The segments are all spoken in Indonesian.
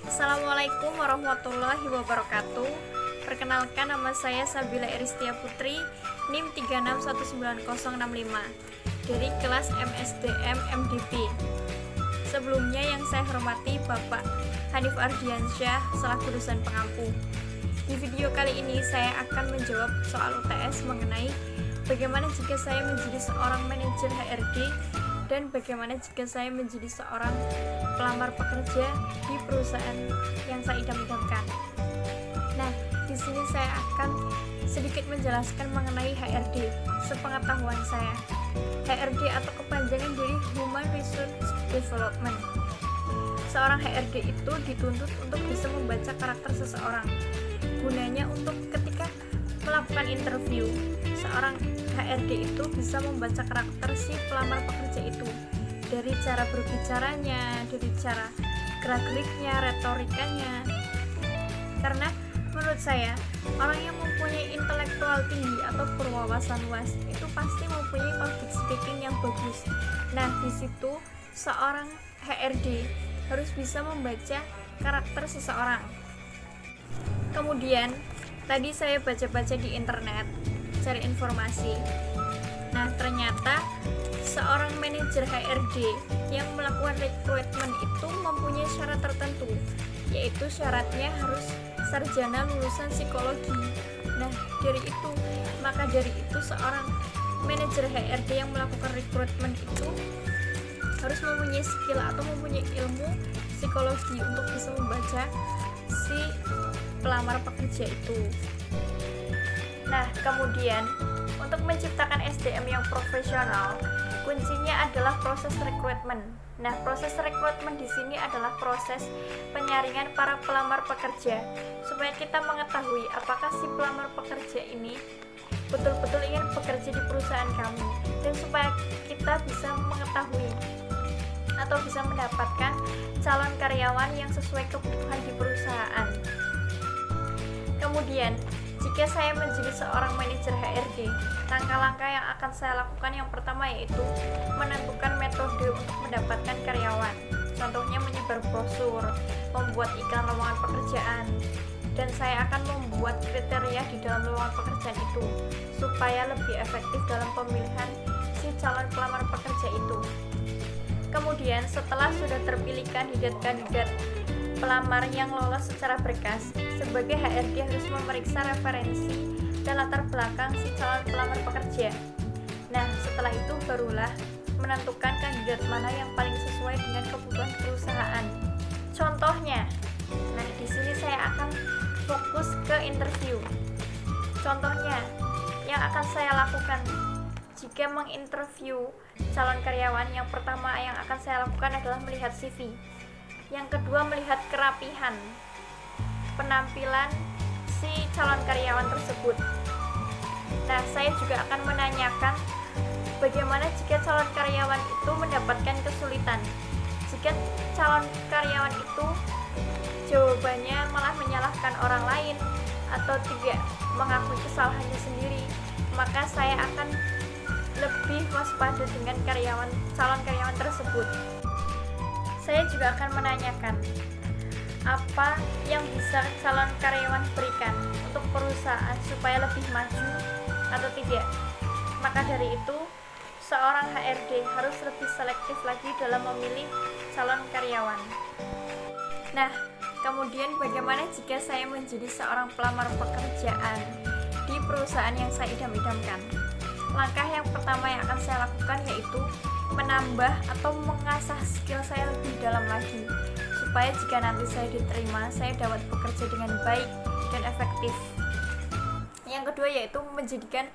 Assalamualaikum warahmatullahi wabarakatuh. Perkenalkan, nama saya Sabila Iristia Putri, NIM 361965 dari kelas MSDM MDP. Sebelumnya yang saya hormati Bapak Hanif Ardiansyah selaku dosen pengampu. Di video kali ini saya akan menjawab soal UTS mengenai bagaimana jika saya menjadi seorang manajer HRD dan bagaimana jika saya menjadi seorang pelamar pekerja di perusahaan yang saya idam-idamkan. Nah, di sini saya akan sedikit menjelaskan mengenai HRD. Sepengetahuan saya, HRD atau kepanjangan dari Human Resource Development. Seorang HRD itu dituntut untuk bisa membaca karakter seseorang. Gunanya untuk ketika melakukan interview, seorang HRD itu bisa membaca karakter si pelamar pekerja itu dari cara berbicaranya, dari cara gerak-geriknya, retorikanya. Karena menurut saya, orang yang mempunyai intelektual tinggi atau berwawasan luas itu pasti mempunyai public speaking yang bagus. Nah, di situ seorang HRD harus bisa membaca karakter seseorang. Kemudian, tadi saya baca-baca di internet, cari informasi. Nah, ternyata seorang manajer HRD yang melakukan rekrutmen itu mempunyai syarat tertentu, yaitu syaratnya harus sarjana lulusan psikologi. Nah, dari itu seorang manajer HRD yang melakukan rekrutmen itu harus mempunyai skill atau mempunyai ilmu psikologi untuk bisa membaca si pelamar pekerja itu. Nah, kemudian untuk menciptakan SDM yang profesional, kuncinya adalah proses rekrutmen. Nah, proses rekrutmen di sini adalah proses penyaringan para pelamar pekerja supaya kita mengetahui apakah si pelamar pekerja ini betul-betul ingin bekerja di perusahaan kami, dan supaya kita bisa mengetahui atau bisa mendapatkan calon karyawan yang sesuai kebutuhan di perusahaan. Kemudian, jika saya menjadi seorang manajer HRD, langkah-langkah yang akan saya lakukan yang pertama yaitu menentukan metode untuk mendapatkan karyawan. Contohnya menyebar brosur, membuat iklan lowongan pekerjaan, dan saya akan membuat kriteria di dalam lowongan pekerjaan itu supaya lebih efektif dalam pemilihan si calon pelamar pekerja itu. Kemudian, setelah sudah terpilih kandidat-kandidat pelamar yang lolos secara berkas, sebagai HRD harus memeriksa referensi dan latar belakang si calon pelamar pekerja. Nah, setelah itu barulah menentukan kandidat mana yang paling sesuai dengan kebutuhan perusahaan. Contohnya, nah di sini saya akan fokus ke interview. Contohnya, yang akan saya lakukan jika menginterview calon karyawan, yang pertama yang akan saya lakukan adalah melihat CV. Yang kedua, melihat kerapihan penampilan si calon karyawan tersebut. Nah, saya juga akan menanyakan bagaimana jika calon karyawan itu mendapatkan kesulitan. Jika calon karyawan itu jawabannya malah menyalahkan orang lain atau tidak mengakui kesalahannya sendiri, maka saya akan lebih waspada dengan calon karyawan tersebut. Saya juga akan menanyakan apa yang bisa calon karyawan berikan untuk perusahaan supaya lebih maju atau tidak. Maka dari itu, seorang HRD harus lebih selektif lagi dalam memilih calon karyawan. Nah, kemudian bagaimana jika saya menjadi seorang pelamar pekerjaan di perusahaan yang saya idam-idamkan? Langkah yang pertama yang akan saya lakukan yaitu menambah atau mengasah skill saya lebih dalam lagi, supaya jika nanti saya diterima, saya dapat bekerja dengan baik dan efektif. Yang kedua yaitu menjadikan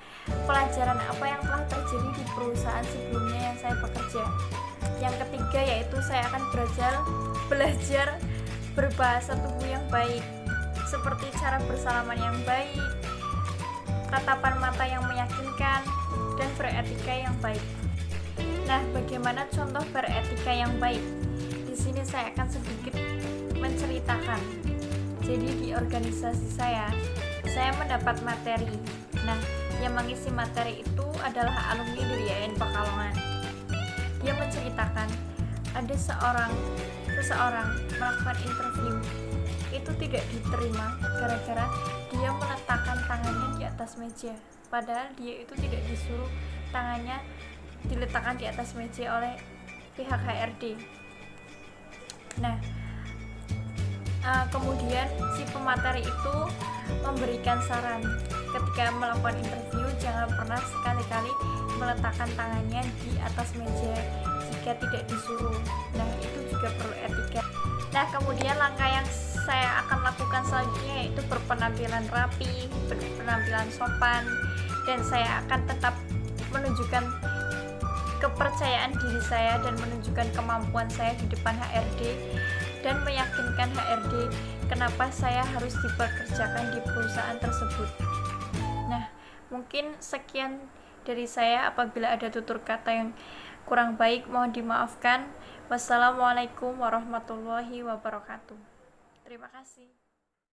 pelajaran apa yang telah terjadi di perusahaan sebelumnya yang saya bekerja. Yang ketiga yaitu saya akan belajar berbahasa tubuh yang baik, seperti cara bersalaman yang baik, tatapan mata yang meyakinkan, dan beretika yang baik. Nah, bagaimana contoh beretika yang baik? Di sini saya akan sedikit menceritakan. Jadi di organisasi saya mendapat materi. Nah, yang mengisi materi itu adalah alumni dari YN Pekalongan. Dia menceritakan ada seorang seseorang melakukan interview itu tidak diterima gara-gara dia meletakkan tangannya di atas meja, padahal dia itu tidak disuruh tangannya diletakkan di atas meja oleh pihak HRD. Nah, kemudian si pemateri itu memberikan saran ketika melakukan interview, jangan pernah sekali-kali meletakkan tangannya di atas meja jika tidak disuruh. Nah, itu juga perlu etika. Nah, kemudian langkah yang saya akan lakukan selanjutnya yaitu berpenampilan rapi, berpenampilan sopan, dan saya akan tetap menunjukkan kepercayaan diri saya dan menunjukkan kemampuan saya di depan HRD dan meyakinkan HRD kenapa saya harus dipekerjakan di perusahaan tersebut. Nah, mungkin sekian dari saya. Apabila ada tutur kata yang kurang baik mohon dimaafkan. Wassalamualaikum warahmatullahi wabarakatuh. Terima kasih.